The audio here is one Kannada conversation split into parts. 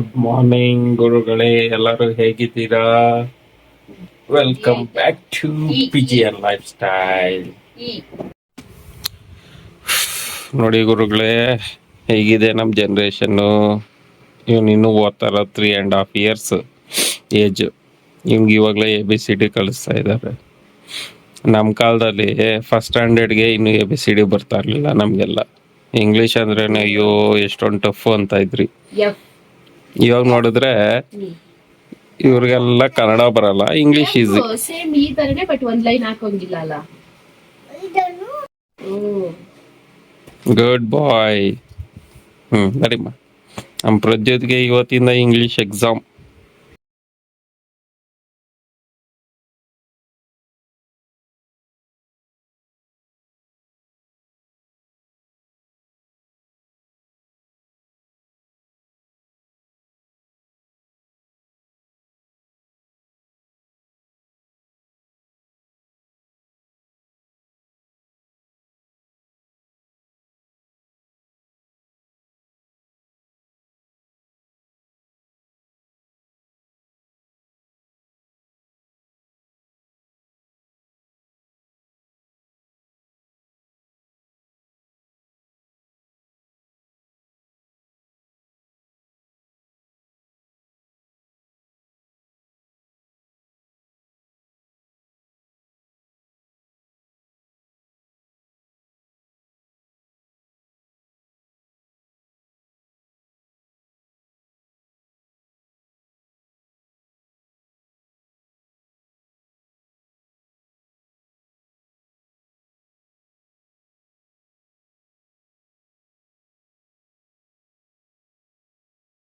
ಗುಡ್ ಮಾರ್ನಿಂಗ್ ಗುರುಗಳೇ, ಎಲ್ಲರೂ ಹೇಗಿದ್ದೀರಾ? Welcome back to PGN lifestyle. ನೋಡಿ ಗುರುಗಳೇ, ಹೇಗಿದೆ ನಮ್ಮ ಜನ್ರೇಷನ್ನು. ಇವನು ಇನ್ನೂ ಓದ್ತಾರ 3.5 years ಏಜ್. ಇವ್ನಿಗೆ ಇವಾಗಲೇ ABCD ಕಲಿಸ್ತಾ ಇದ್ದಾರೆ. ನಮ್ಮ ಕಾಲದಲ್ಲಿ ಫಸ್ಟ್ ಸ್ಟ್ಯಾಂಡರ್ಡ್ಗೆ ಇನ್ನು ABCD ಬರ್ತಾ ಇರಲಿಲ್ಲ ನಮಗೆಲ್ಲ. ಇಂಗ್ಲೀಷ್ ಅಂದ್ರೆ ಅಯ್ಯೋ ಎಷ್ಟೊಂದು ಟಫ್ ಅಂತ ಇದ್ರಿ. ಇವಾಗ ನೋಡಿದ್ರೆ ಇವ್ರಿಗೆಲ್ಲ ಕನ್ನಡ ಬರಲ್ಲ, ಇಂಗ್ಲಿಷ್ ಈಸಿ. ಸೇಮ್ ಈ ತರನೇ, ಬಟ್ ಒಂದ್ ಲೈನ್ ಹಾಕೋಂಗಿಲ್ಲ ಅಲ್ಲ. ಗುಡ್ ಬಾಯ್. ಸರಿಮ್ಮ. ನಮ್ಮ ಪ್ರಜ್ಯೋತ್ಗೆ ಇವತ್ತಿಂದ ಇಂಗ್ಲಿಷ್ ಎಕ್ಸಾಮ್.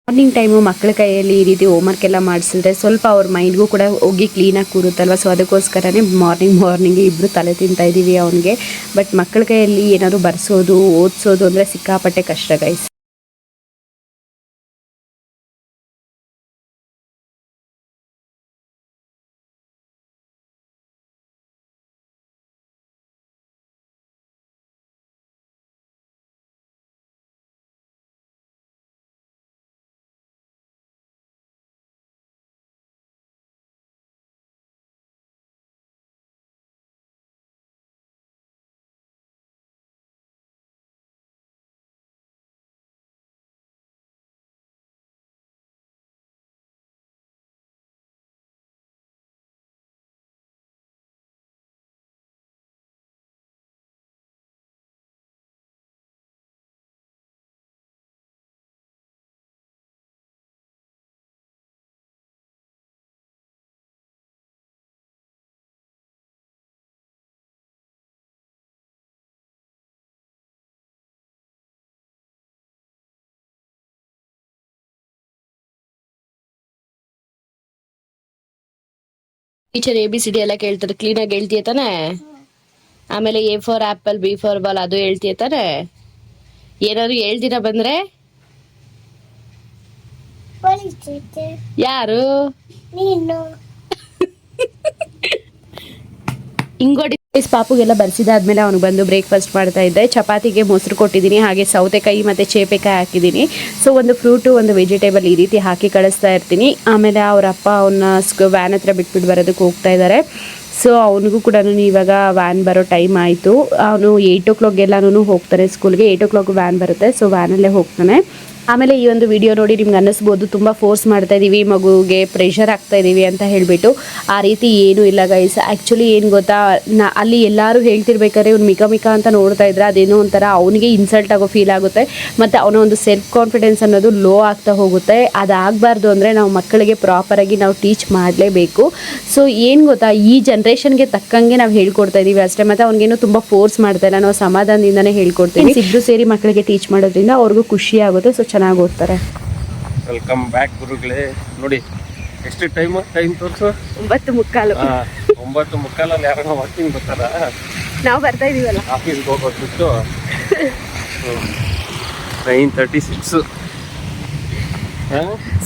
ಮಾರ್ನಿಂಗ್ ಟೈಮು ಮಕ್ಕಳ ಕೈಯಲ್ಲಿ ಈ ರೀತಿ ಹೋಮ್ವರ್ಕ್ ಎಲ್ಲ ಮಾಡಿಸಿದ್ರೆ ಸ್ವಲ್ಪ ಅವ್ರ ಮೈಂಡ್ಗೂ ಕೂಡ ಹೋಗಿ ಕ್ಲೀನಾಗಿ ಕೂರುತ್ತಲ್ವ. ಸೊ ಅದಕ್ಕೋಸ್ಕರನೇ ಮಾರ್ನಿಂಗ್ ಇಬ್ಬರು ತಲೆ ತಿಂತಾ ಇದ್ದೀವಿ ಅವನಿಗೆ. ಬಟ್ ಮಕ್ಕಳ ಕೈಯಲ್ಲಿ ಏನಾದ್ರು ಬರ್ಸೋದು ಓದಿಸೋದು ಅಂದರೆ ಸಿಕ್ಕಾಪಟ್ಟೆ ಕಷ್ಟ ಗೈಸ್. ಟೀಚರ್ ABCD ಎಲ್ಲ ಕೇಳ್ತಾರೆ, ಕ್ಲೀನಾಗಿ ಹೇಳ್ತೀಯ ತಾನೆ? ಆಮೇಲೆ A for apple, B for ball ಅದು ಹೇಳ್ತೀಯ ತಾನೆ? ಏನಾದ್ರು ಹೇಳ್ದಿರ ಬಂದ್ರೆ ಯಾರು ಇಂಗೋಡಿ ಪಾಪುಗೆಲ್ಲ ಬರ್ಸಿದಾದ್ಮೇಲೆ ಅವ್ನಿಗೆ ಬಂದು ಬ್ರೇಕ್ಫಾಸ್ಟ್ ಮಾಡ್ತಾ ಇದ್ದೆ. ಚಪಾತಿಗೆ ಮೊಸರು ಕೊಟ್ಟಿದ್ದೀನಿ, ಹಾಗೆ ಸೌತೆಕಾಯಿ ಮತ್ತು ಚೇಪೆಕಾಯಿ ಹಾಕಿದ್ದೀನಿ. ಸೊ ಒಂದು ಫ್ರೂಟು ಒಂದು ವೆಜಿಟೇಬಲ್ ಈ ರೀತಿ ಹಾಕಿ ಕಳಿಸ್ತಾ ಇರ್ತೀನಿ. ಆಮೇಲೆ ಅವ್ರ ಅಪ್ಪ ಅವನ್ನ ವ್ಯಾನ್ ಹತ್ರ ಬಿಟ್ಬಿಟ್ಟು ಬರೋದಕ್ಕೆ ಹೋಗ್ತಾ ಇದ್ದಾರೆ. ಸೊ ಅವನಿಗೂ ಕೂಡ ಇವಾಗ ವ್ಯಾನ್ ಬರೋ ಟೈಮ್ ಆಯಿತು. ಅವನು 8 o'clockಗೆಲ್ಲೂ ಹೋಗ್ತಾನೆ ಸ್ಕೂಲ್ಗೆ. 8 o'clock ವ್ಯಾನ್ ಬರುತ್ತೆ, ಸೊ ವ್ಯಾನಲ್ಲೇ ಹೋಗ್ತಾನೆ. ಆಮೇಲೆ ಈ ಒಂದು ವಿಡಿಯೋ ನೋಡಿ ನಿಮ್ಗೆ ಅನ್ನಿಸ್ಬೋದು ತುಂಬ ಫೋರ್ಸ್ ಮಾಡ್ತಾ ಇದ್ದೀವಿ, ಮಗುಗೆ ಪ್ರೆಷರ್ ಆಗ್ತಾ ಇದ್ದೀವಿ ಅಂತ ಹೇಳಿಬಿಟ್ಟು. ಆ ರೀತಿ ಏನೂ ಇಲ್ಲ ಗೈಸ್. ಆ್ಯಕ್ಚುಲಿ ಏನು ಗೊತ್ತಾ, ಅಲ್ಲಿ ಎಲ್ಲರೂ ಹೇಳ್ತಿರ್ಬೇಕಾದ್ರೆ ಇವ್ನು ಮಿಕ ಅಂತ ನೋಡ್ತಾ ಇದ್ರೆ ಅದೇನೋ ಒಂಥರ ಅವನಿಗೆ ಇನ್ಸಲ್ಟ್ ಆಗೋ ಫೀಲ್ ಆಗುತ್ತೆ. ಮತ್ತು ಅವನ ಒಂದು ಸೆಲ್ಫ್ ಕಾನ್ಫಿಡೆನ್ಸ್ ಅನ್ನೋದು ಲೋ ಆಗ್ತಾ ಹೋಗುತ್ತೆ. ಅದಾಗಬಾರ್ದು ಅಂದರೆ ನಾವು ಮಕ್ಕಳಿಗೆ ಪ್ರಾಪರಾಗಿ ನಾವು ಟೀಚ್ ಮಾಡಲೇಬೇಕು. ಸೊ ಏನು ಗೊತ್ತಾ, ಈ ಜನ್ರೇಷನ್ಗೆ ತಕ್ಕಂಗೆ ನಾವು ಹೇಳ್ಕೊಡ್ತಾ ಇದ್ದೀವಿ ಅಷ್ಟೇ. ಮತ್ತು ಅವ್ನಿಗೇನು ತುಂಬ ಫೋರ್ಸ್ ಮಾಡ್ತಾ ಇಲ್ಲ, ನಾವು ಸಮಾಧಾನದಿಂದನೇ ಹೇಳ್ಕೊಡ್ತೀವಿ. ಇಬ್ಬರು ಸೇರಿ ಮಕ್ಕಳಿಗೆ ಟೀಚ್ ಮಾಡೋದ್ರಿಂದ ಅವ್ರಿಗೂ ಖುಷಿ ಆಗುತ್ತೆ. ಸೊ ಚೆನ್ನಾಗಿ ಓದ್ತಾರೆ. ವೆಲ್ಕಮ್ ಬ್ಯಾಕ್ ಗುರುಗಳೇ. ನೋಡಿ ಎಷ್ಟು ಟೈಮ್ ತೋರಿಸು. 9:15. 9:15 ಯಾರನ್ನ ವಾಕಿಂಗ್ ಬರ್ತಾರ? ನಾವು ಬರ್ತಾ ಇದೀವಲ್ಲ ಆಫೀಸ್ಗೆ ಹೋಗೋದ್ಬಿಟ್ಟು. 9:36.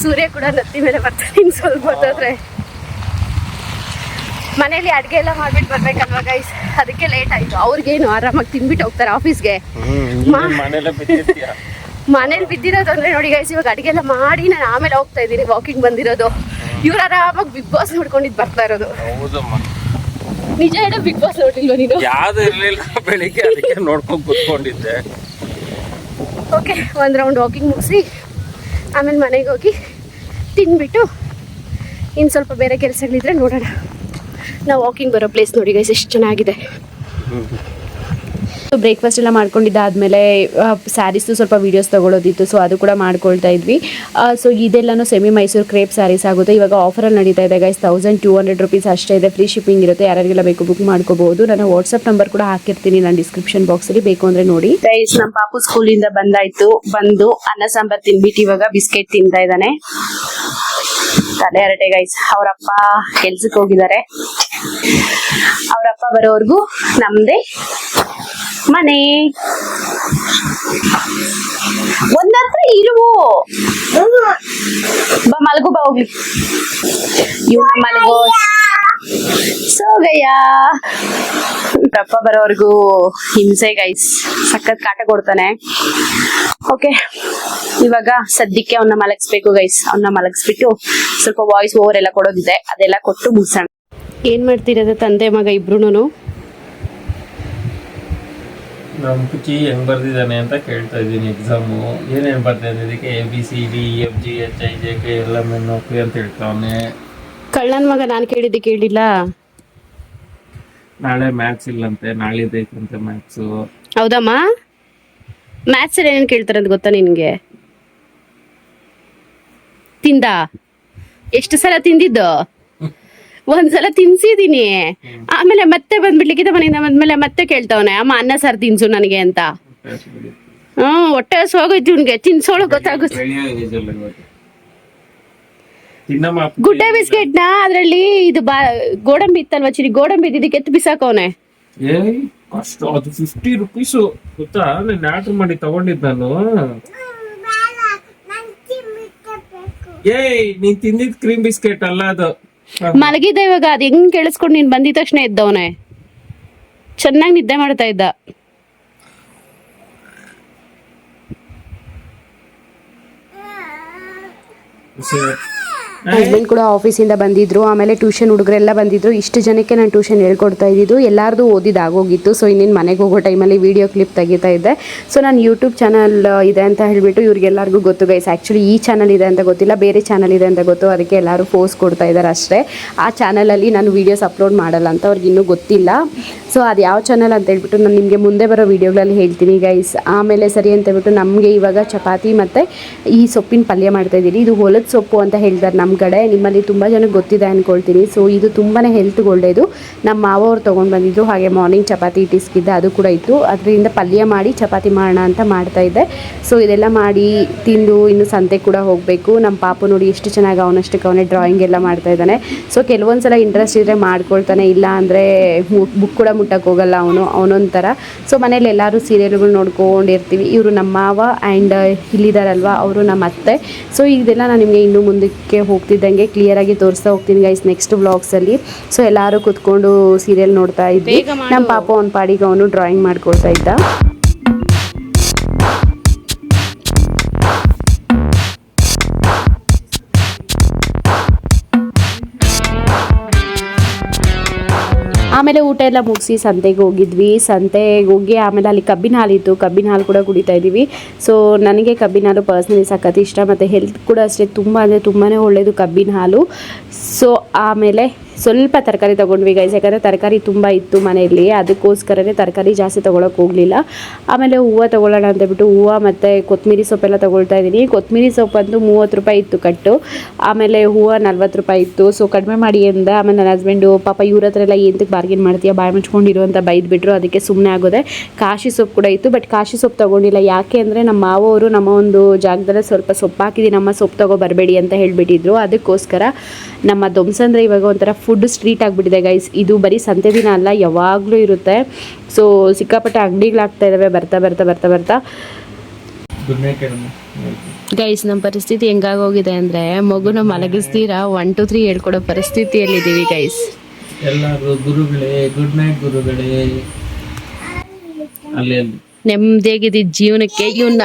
ಸೂರ್ಯ ಕೂಡ ನತ್ತಿ ಮೇಲೆ ಬರ್ತಾನೆ. ಇನ್ನು ಸ್ವಲ್ಪ ಹೊತ್ತಾದ್ರೆ ಮನೇಲಿ ಅಡುಗೆ ಎಲ್ಲ ಮಾಡ್ಬಿಟ್ಟು ಬರ್ಬೇಕಲ್ವಾ ಗೈಸ್, ಅದಕ್ಕೆ ಲೇಟ್ ಆಯ್ತು. ಅವ್ರಿಗೇನು ಆರಾಮಾಗಿ ತಿನ್ಬಿಟ್ಟು ಹೋಗ್ತಾರೆ ಆಫೀಸ್ಗೆ. ಮನೇಲಿ ಬಿದ್ದಿರೋದು ಅಂದ್ರೆ ನೋಡಿ ಗೈಸ್, ಇವಾಗ ಅಡಿಗೆ ಎಲ್ಲ ಮಾಡಿ ನಾನು ಆಮೇಲೆ ಹೋಗ್ತಾ ಇದ್ದೀನಿ ವಾಕಿಂಗ್ ಬಂದಿರೋದು. ಇವ್ರು ಆರಾಮಾಗಿ ಬಿಗ್ ಬಾಸ್ ನೋಡ್ಕೊಂಡಿದ್ದು ಬರ್ತಾ ಇರೋದು. ಹೌದಮ್ಮ, ನಿಜ ಹೇಳೋ, ಬಿಗ್ ಬಾಸ್ ನೋಡಿಲ್ವ ನೀನು? ಯಾವ್ದು ಇರ್ಲಿಲ್ಲ, ಬೆಳಿಗ್ಗೆ ಅದಕ್ಕೆ ನೋಡ್ಕೊಂಡು ಕುತ್ಕೊಂಡಿದ್ದೆ. ಓಕೆ, ಒಂದು ರೌಂಡ್ ವಾಕಿಂಗ್ ಮುಗಿಸಿ ಆಮೇಲೆ ಮನೆಗೆ ಹೋಗಿ ತಿನ್ಬಿಟ್ಟು ಇನ್ನು ಸ್ವಲ್ಪ ಬೇರೆ ಕೆಲಸಗಳಿದ್ರೆ ನೋಡೋಣ. ನಾವು ವಾಕಿಂಗ್ ಬರೋ ಪ್ಲೇಸ್ ನೋಡಿ ಗೈಸ್ ಎಷ್ಟು ಚೆನ್ನಾಗಿದೆ. ಬ್ರೇಕ್ಫಾಸ್ಟ್ ಎಲ್ಲ ಮಾಡ್ಕೊಂಡಿದ್ದಾದಮೇಲೆ ಸ್ಯಾರೀಸ್ದು ಸ್ವಲ್ಪ ವೀಡಿಯೋಸ್ ತೊಗೊಳೋದಿತ್ತು, ಸೊ ಅದು ಕೂಡ ಮಾಡ್ಕೊಳ್ತಾ ಇದ್ವಿ. ಸೊ ಇದೆಲ್ಲನೂ ಸೆಮಿ ಮೈಸೂರು ಕ್ರೇಪ್ ಸ್ಯಾರೀಸ್ ಆಗುತ್ತೆ. ಇವಾಗ ಆಫರಲ್ಲಿ ನಡೀತಾ ಇದೆ ಗೈಸ್, 1200 rupees ಅಷ್ಟೇ ಇದೆ. ಫ್ರೀ ಶಿಪ್ಪಿಂಗ್ ಇರುತ್ತೆ. ಯಾರಿಗೆಲ್ಲ ಬೇಕು ಬುಕ್ ಮಾಡ್ಕೋಬಹುದು. ನಾನು ವಾಟ್ಸಪ್ ನಂಬರ್ ಕೂಡ ಹಾಕಿರ್ತೀನಿ ನಾನು ಡಿಸ್ಕ್ರಿಪ್ಷನ್ ಬಾಕ್ಸಲ್ಲಿ, ಬೇಕು ಅಂದರೆ ನೋಡಿ. ಗೈಸ್, ನಮ್ಮ ಪಾಪು ಸ್ಕೂಲಿಂದ ಬಂದು ಅನ್ನ ಸಾಂಬಾರ್ ತಿನ್ಬಿಟ್ಟು ಇವಾಗ ಬಿಸ್ಕೆಟ್ ತಿಂತಾ ಇದ್ದಾನೆ. ತಲೆ ಹರಟೆ ಗೈಸ್. ಅವರಪ್ಪ ಕೆಲ್ಸಕ್ಕೆ ಹೋಗಿದ್ದಾರೆ. ಅವರಪ್ಪ ಬರೋವರೆಗೂ ನಮ್ದೇ ಮನೆ. ಒಂದತ್ರ ಇರುವು ಬಾ, ಮಲಗು ಬಾ, ಹೋಗ್ಲಿ. ಇವನ ಮಲಗೋ. ಸೋಗಯ್ಯ. ಅವರಪ್ಪ ಬರೋವರೆಗೂ ಹಿಂಸೆ ಗೈಸ್, ಸಖತ್ ಕಾಟ ಕೊಡ್ತಾನೆ. ಓಕೆ, ಇವಾಗ ಸದ್ಯಕ್ಕೆ ಅವನ್ನ ಮಲಗಿಸ್ಬೇಕು ಗೈಸ್. ಅವನ್ನ ಮಲಗಿಸ್ಬಿಟ್ಟು ಸ್ವಲ್ಪ ವಾಯ್ಸ್ ಓವರ್ ಎಲ್ಲ ಕೊಡೋದಿದೆ, ಅದೆಲ್ಲ ಕೊಟ್ಟು ಮುಗಿಸೋಣ. ಏನ್ ಮಾಡ್ತಿರೋದು ತಂದೆ ಮಗ ಇಬ್ರುನು? ನಮ್ಮ ಕುಚಿ ಹೆಂಗ್ ಬರ್ದಿದ್ದಾನೆ ಅಂತ ಕೇಳ್ತಾ ಇದ್ದೀನಿ. ಎಕ್ಸಾಮು ಏನೇನು ಬರ್ದಿದ್ದಾನೆ, ಇದಕ್ಕೆ ABCDEFGHIJK ಎಲ್ಲ ನೌಕರಿ ಅಂತ ಹೇಳ್ತಾವನೆ. ಕಳ್ಳನ್ ಮಗ, ನಾನು ಕೇಳಿದ್ದೆ ಕೇಳಿಲ್ಲ. ನಾಳೆ ಮ್ಯಾಥ್ಸ್ ಇಲ್ಲಂತೆ, ನಾಳಿದ್ದೈತಂತೆ ಮ್ಯಾಥ್ಸು. ಹೌದಮ್ಮ? ಮ್ಯಾಥ್ಸ್ ಏನೇನು ಕೇಳ್ತಾರೆ ಅಂತ ಗೊತ್ತಾ ನಿನ್ಗೆ? ತಿಂದ? ಎಷ್ಟು ಸಲ ತಿಂದಿದ್ದು? ಒಂದ್ಸಲ ತಿನ್ಸಿದೀನಿ, ಆಮೇಲೆ ಮತ್ತೆ ಬಂದ್ಬಿಡ್ಲಿಕ್ಕಿದ ಮನೆಯಿಂದ ಬಂದ್ಮೇಲೆ ಮತ್ತೆ ಕೇಳ್ತಾವನೆ, ಅಮ್ಮ ಅನ್ನ ಸಾರು ತಿನ್ಸು ನನಗೆ ಅಂತ. ಹೊಟ್ಟೆ ಹಸು ಹೋಗೋಯ್ತು ಇವ್ನಿಗೆ, ತಿನ್ಸೋಳು ಗೊತ್ತಾಗುತ್ತೆ. ಗುಡ್ಡೆ ಬಿಸ್ಕೆಟ್ ನ ಅದ್ರಲ್ಲಿ ಇದು ಗೋಡಂಬಿ ಇತ್ತಲ್ವಾ ಚಿರಿ, ಗೋಡಂಬಿ ಇದಕ್ಕೆ ಎತ್ತು ಬಿಸಾಕವನೆ. ಅಷ್ಟು ಅದು 50 rupees ಗೊತ್ತಾ? ನಾನು ಆರ್ಡರ್ ಮಾಡಿ ತಗೊಂಡಿದ್ದ ನಾನು. ನೀನ್ ತಿಂದಿದ್ ಕ್ರೀಮ್ ಬಿಸ್ಕೆಟ್ ಅಲ್ಲ ಅದು. ಮಲಗಿದ್ದ ಇವಾಗ, ಅದ್ ಹೆಂಗ್ ಕೇಳಿಸ್ಕೊಂಡು ನೀನ್ ಬಂದಿದ ತಕ್ಷಣ ಎದ್ದವನೆ, ಚೆನ್ನಾಗಿ ನಿದ್ದೆ ಮಾಡ್ತಾ ಇದ್ದ. ಹಸ್ಬೆಂಡ್ ಕೂಡ ಆಫೀಸಿಂದ ಬಂದಿದ್ರು, ಆಮೇಲೆ ಟ್ಯೂಷನ್ ಹುಡುಗರೆಲ್ಲ ಬಂದಿದ್ರು. ಇಷ್ಟು ಜನಕ್ಕೆ ನಾನು ಟ್ಯೂಷನ್ ಹೇಳ್ಕೊಡ್ತಾ ಇದ್ದಿದ್ದು. ಎಲ್ಲಾರ್ದು ಓದಿದಾಗೋಗಿತ್ತು. ಸೊ ಇನ್ನೇನು ಮನೆಗೆ ಹೋಗೋ ಟೈಮಲ್ಲಿ ವಿಡಿಯೋ ಕ್ಲಿಪ್ ತೆಗಿತಾ ಇದ್ದೆ. ಸೊ ನಾನು ಯೂಟ್ಯೂಬ್ ಚಾನಲ್ ಇದೆ ಅಂತ ಹೇಳಿಬಿಟ್ಟು ಇವ್ರಿಗೆಲ್ಲರಿಗೂ ಗೊತ್ತು ಗೈಸ್. ಆ್ಯಕ್ಚುಲಿ ಈ ಚಾನಲ್ ಇದೆ ಅಂತ ಗೊತ್ತಿಲ್ಲ, ಬೇರೆ ಚಾನಲ್ ಇದೆ ಅಂತ ಗೊತ್ತು. ಅದಕ್ಕೆ ಎಲ್ಲರೂ ಫೋರ್ಸ್ ಕೊಡ್ತಾ ಇದ್ದಾರೆ ಅಷ್ಟೇ. ಆ ಚಾನಲಲ್ಲಿ ನಾನು ವೀಡಿಯೋಸ್ ಅಪ್ಲೋಡ್ ಮಾಡಲ್ಲ ಅಂತ ಅವ್ರಿಗೆ ಇನ್ನೂ ಗೊತ್ತಿಲ್ಲ. ಸೊ ಅದು ಯಾವ ಚಾನಲ್ ಅಂತ ಹೇಳ್ಬಿಟ್ಟು ನಾನು ನಿಮಗೆ ಮುಂದೆ ಬರೋ ವೀಡಿಯೋಗಳಲ್ಲಿ ಹೇಳ್ತೀನಿ ಗೈಸ್. ಆಮೇಲೆ ಸರಿ ಅಂತ ಹೇಳ್ಬಿಟ್ಟು ನಮಗೆ ಇವಾಗ ಚಪಾತಿ ಮತ್ತು ಈ ಸೊಪ್ಪಿನ ಪಲ್ಯ ಮಾಡ್ತಾಯಿದ್ದೀನಿ. ಇದು ಹೊಲದ ಸೊಪ್ಪು ಅಂತ ಹೇಳ್ತಾರೆ ನಮ್ಮ ಕಡೆ, ನಿಮ್ಮಲ್ಲಿ ತುಂಬ ಜನಕ್ಕೆ ಗೊತ್ತಿದೆ ಅಂದ್ಕೊಳ್ತೀನಿ. ಸೊ ಇದು ತುಂಬಾ ಹೆಲ್ತ್ಗೆ ಒಳ್ಳೆಯದು. ನಮ್ಮ ಮಾವ ಅವ್ರು ತೊಗೊಂಡು ಬಂದಿದ್ರು. ಹಾಗೆ ಮಾರ್ನಿಂಗ್ ಚಪಾತಿ ಇಟ್ಟಿಸ್ಕಿದ್ದೆ, ಅದು ಕೂಡ ಇತ್ತು. ಅದರಿಂದ ಪಲ್ಯ ಮಾಡಿ ಚಪಾತಿ ಮಾಡೋಣ ಅಂತ ಮಾಡ್ತಾಯಿದ್ದೆ. ಸೊ ಇದೆಲ್ಲ ಮಾಡಿ ತಿಂದು ಇನ್ನು ಸಂತೆ ಕೂಡ ಹೋಗಬೇಕು. ನಮ್ಮ ಪಾಪು ನೋಡಿ ಎಷ್ಟು ಚೆನ್ನಾಗಿ ಅವನಷ್ಟಕ್ಕೆ ಅವನೇ ಡ್ರಾಯಿಂಗ್ ಎಲ್ಲ ಮಾಡ್ತಾಯಿದ್ದಾನೆ. ಸೊ ಕೆಲವೊಂದು ಸಲ ಇಂಟ್ರೆಸ್ಟ್ ಇದ್ದರೆ ಮಾಡ್ಕೊಳ್ತಾನೆ, ಇಲ್ಲ ಅಂದರೆ ಬುಕ್ ಕೂಡ ಮುಟ್ಟಕ್ಕೆ ಹೋಗಲ್ಲ ಅವನೊಂಥರ. ಸೊ ಮನೇಲಿ ಎಲ್ಲರೂ ಸೀರಿಯಲ್ಗಳು ನೋಡ್ಕೊಂಡಿರ್ತೀವಿ. ಇವರು ನಮ್ಮ ಮಾವ ಆ್ಯಂಡ್ ಇಲ್ಲಿದ್ದಾರಲ್ವ ಅವರು ನಮ್ಮ ಅತ್ತೆ. ಸೊ ಇದೆಲ್ಲ ನಾನು ನಿಮಗೆ ಇನ್ನೂ ಮುಂದಕ್ಕೆ ಹೋಗ್ತಿದ್ದಂಗೆ ಕ್ಲಿಯರಾಗಿ ತೋರಿಸ್ತಾ ಹೋಗ್ತೀನಿ ಗೈಸ್ ನೆಕ್ಸ್ಟ್ ವ್ಲಾಗ್ಸಲ್ಲಿ. ಸೊ ಎಲ್ಲರೂ ಕೂತ್ಕೊಂಡು ಸೀರಿಯಲ್ ನೋಡ್ತಾ ಇದ್ವಿ. ನಮ್ಮ ಪಾಪ ಅವ್ನ ಪಾಡಿಗೆ ಅವನು ಡ್ರಾಯಿಂಗ್ ಮಾಡ್ಕೊಳ್ತಾ ಇದ್ದ. ಆಮೇಲೆ ಊಟ ಎಲ್ಲ ಮುಗಿಸಿ ಸಂತೆಗೆ ಹೋಗಿದ್ವಿ. ಸಂತೆಗೆ ಹೋಗಿ ಆಮೇಲೆ ಅಲ್ಲಿ ಕಬ್ಬಿನ ಹಾಲಿತ್ತು, ಕಬ್ಬಿನ ಹಾಲು ಕೂಡ ಕುಡಿತಾ ಇದ್ದೀವಿ. ಸೊ ನನಗೆ ಕಬ್ಬಿನ ಹಾಲು ಪರ್ಸ್ನಲಿ ಸಖತ್ ಇಷ್ಟ, ಮತ್ತು ಹೆಲ್ತ್ ಕೂಡ ಅಷ್ಟೇ ತುಂಬ ಅಂದರೆ ತುಂಬಾ ಒಳ್ಳೆಯದು ಕಬ್ಬಿನ ಹಾಲು. ಸೊ ಆಮೇಲೆ ಸ್ವಲ್ಪ ತರಕಾರಿ ತೊಗೊಂಡ್ವಿ ಗೈಸ್, ಯಾಕಂದರೆ ತರಕಾರಿ ತುಂಬ ಇತ್ತು ಮನೆಯಲ್ಲಿ, ಅದಕ್ಕೋಸ್ಕರನೇ ತರಕಾರಿ ಜಾಸ್ತಿ ತೊಗೊಳಕ್ಕೆ ಹೋಗಲಿಲ್ಲ. ಆಮೇಲೆ ಹೂವು ತೊಗೊಳ್ಳೋಣ ಅಂತೇಳ್ಬಿಟ್ಟು ಹೂವು ಮತ್ತು ಕೊತ್ತಂಬರಿ ಸೊಪ್ಪೆಲ್ಲ ತೊಗೊಳ್ತಾ ಇದ್ದೀನಿ. ಕೊತ್ತಂಬರಿ ಸೊಪ್ಪಂತೂ 30 ರೂಪಾಯಿ ಇತ್ತು ಕಟ್ಟು, ಆಮೇಲೆ ಹೂವು 40 ರೂಪಾಯಿ ಇತ್ತು. ಸೊ ಕಡಿಮೆ ಮಾಡಿ ಅಂದ. ಆಮೇಲೆ ನನ್ನ ಹಸ್ಬೆಂಡು ಪಾಪ ಇವ್ರ ಹತ್ರ ಎಲ್ಲ ಎಂತಕ್ಕೆ ಬಾರ್ಗೇನ್ ಮಾಡ್ತೀಯ, ಬಾಯಿ ಮುಚ್ಕೊಂಡಿರು ಅಂತ ಬೈದ್ಬಿಟ್ರು. ಅದಕ್ಕೆ ಸುಮ್ಮನೆ ಆಗೋದೆ. ಕಾಶಿ ಸೊಪ್ಪು ಕೂಡ ಇತ್ತು, ಬಟ್ ಕಾಶಿ ಸೊಪ್ಪು ತೊಗೊಂಡಿಲ್ಲ. ಯಾಕೆ ಅಂದರೆ ನಮ್ಮ ಮಾವವರು ನಮ್ಮ ಒಂದು ಜಾಗದಲ್ಲಿ ಸ್ವಲ್ಪ ಸೊಪ್ಪು ಹಾಕಿದ್ದೀನಿ, ನಮ್ಮ ಸೊಪ್ಪು ತೊಗೋ ಬರಬೇಡಿ ಅಂತ ಹೇಳಿಬಿಟ್ಟಿದ್ರು. ಅದಕ್ಕೋಸ್ಕರ ನಮ್ಮ ದೊಮ್ಸಂದ್ರೆ ಇವಾಗ ಒಂಥರ ಫುಡ್ ಸ್ಟ್ರೀಟ್ ಆಗಿಬಿಟ್ಟಿದೆ ಗೈಸ್. ಇದು ಬರೀ ಸಂತೆ ದಿನ ಅಲ್ಲ, ಯಾವಾಗಲೂ ಇರುತ್ತೆ. ಸೊ ಸಿಕ್ಕಾಪಟ್ಟೆ ಅಂಗಡಿಗಳಾಗ್ತಾ ಇದ್ದಾವೆ ಬರ್ತಾ ಬರ್ತಾ ಬರ್ತಾ ಬರ್ತಾ ಗೈಸ್. ನಮ್ಮ ಪರಿಸ್ಥಿತಿ ಹೆಂಗಾಗೋಗಿದೆ ಅಂದರೆ ಮಗುನ ಮಲಗಿಸ್ತೀರಾ 1 2 3 ಹೇಳ್ಕೊಡೋ ಪರಿಸ್ಥಿತಿಯಲ್ಲಿದ್ದೀವಿ ಗೈಸ್. ಎಲ್ಲರೂ ಗುರುಗಳೇ, ಗುಡ್ ನೈಟ್ ಗುರುಗಳೇ. ಅಲ್ಲಿ ನೆಮ್ಮದಿಯಾಗಿದ್ದ ಜೀವನಕ್ಕೆ ಇವನ್ನ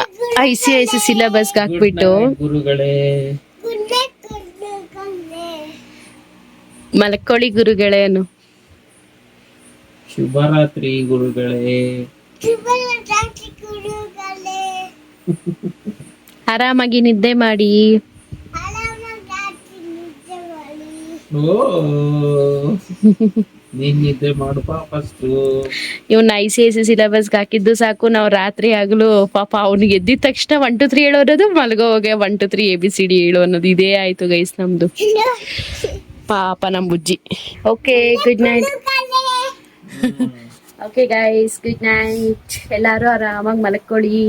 ICIC ಸಿಲೆಬಸ್ಗೆ ಹಾಕ್ಬಿಟ್ಟು ಗುರುಗಳೇ. ಮಲ್ಕೊಳ್ಳಿ ಗುರುಗಳೇನು. ಶುಭರಾತ್ರಿ ಗುರುಗಳೇ. ಆರಾಮಾಗಿ ನಿದ್ದೆ ಮಾಡಿ. ಓ ನೀನ್ ನಿದ್ದೆ ಮಾಡುವ ಫಸ್ಟ್. ಇವನ್ ICIC ಸಿಲೆಬಸ್ಗೆ ಹಾಕಿದ್ದು ಸಾಕು, ನಾವು ರಾತ್ರಿ ಆಗ್ಲು ಪಾಪ ಅವ್ನಿಗೆ ಎದ್ದಿದ ತಕ್ಷಣ 1 2 3 ಹೇಳೋ ಅನ್ನೋದು, ಮಲ್ಗೋ ಹೋಗಿ 1 2 3 ABCD ಹೇಳೋ ಅನ್ನೋದು ಇದೇ ಆಯ್ತು ಗೈಸ್ ನಮ್ದು. ಪಾಪ ನಮ್ ಬುಜ್ಜಿ. Okay good night. Okay guys good night. ಎಲ್ಲಾರು ಆರಾಮಾಗಿ ಮಲ್ಕೊಳ್ಳಿ.